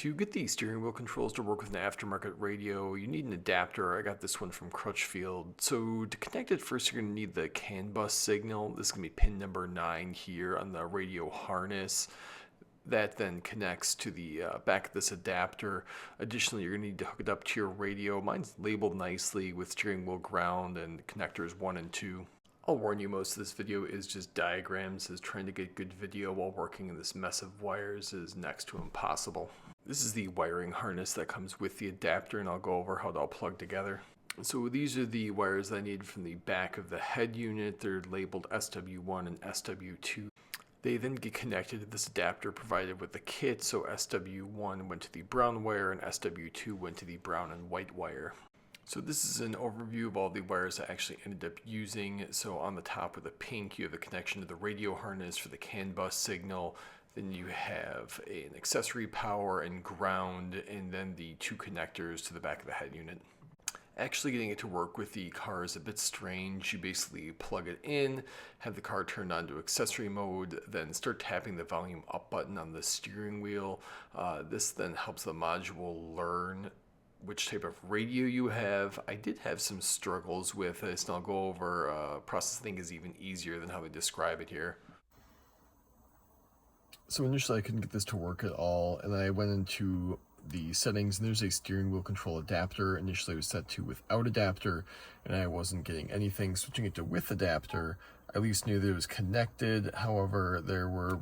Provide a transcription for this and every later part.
To get the steering wheel controls to work with an aftermarket radio, you need an adapter. I got this one from Crutchfield. So to connect it, first you're going to need the CAN bus signal. This is going to be pin number 9 here on the radio harness. That then connects to the back of this adapter. Additionally, you're going to need to hook it up to your radio. Mine's labeled nicely with steering wheel ground and connectors 1 and 2. I'll warn you, most of this video is just diagrams, as trying to get good video while working in this mess of wires is next to impossible. This is the wiring harness that comes with the adapter, and I'll go over how it all plug together. So these are the wires that I need from the back of the head unit. They're labeled SW1 and SW2. They then get connected to this adapter provided with the kit, so SW1 went to the brown wire and SW2 went to the brown and white wire. So this is an overview of all the wires I actually ended up using. So on the top with the pink, you have a connection to the radio harness for the CAN bus signal. Then you have an accessory power and ground, and then the 2 connectors to the back of the head unit. Actually getting it to work with the car is a bit strange. You basically plug it in, have the car turned on to accessory mode, then start tapping the volume up button on the steering wheel. This then helps the module learn which type of radio you have. I did have some struggles with this, and I'll go over process I think is even easier than how they describe it here. So initially I couldn't get this to work at all, and then I went into the settings, and there's a steering wheel control adapter. Initially it was set to without adapter, and I wasn't getting anything. Switching it to with adapter, I at least knew that it was connected. However, there were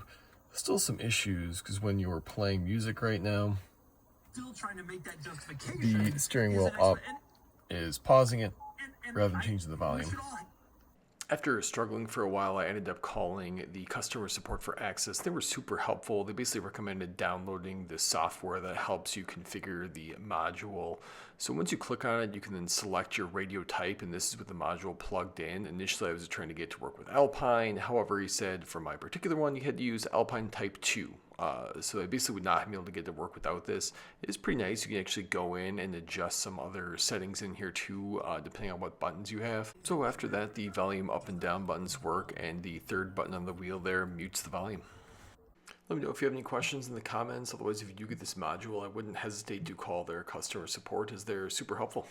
still some issues, because when you were playing music right now, Still trying to make that justification. the steering wheel up is pausing it rather than changing the volume. After struggling for a while, I ended up calling the customer support for Axxess. They were super helpful. They basically recommended downloading the software that helps you configure the module. So once you click on it, you can then select your radio type, and this is with the module plugged in. Initially, I was trying to get to work with Alpine. However, he said for my particular one, you had to use Alpine Type 2. So I basically would not have been able to get to work without this. It is pretty nice. You can actually go in and adjust some other settings in here too, depending on what buttons you have. So after that, the volume up and down buttons work, and the 3rd button on the wheel there mutes the volume. Let me know if you have any questions in the comments. Otherwise, if you do get this module, I wouldn't hesitate to call their customer support, as they're super helpful.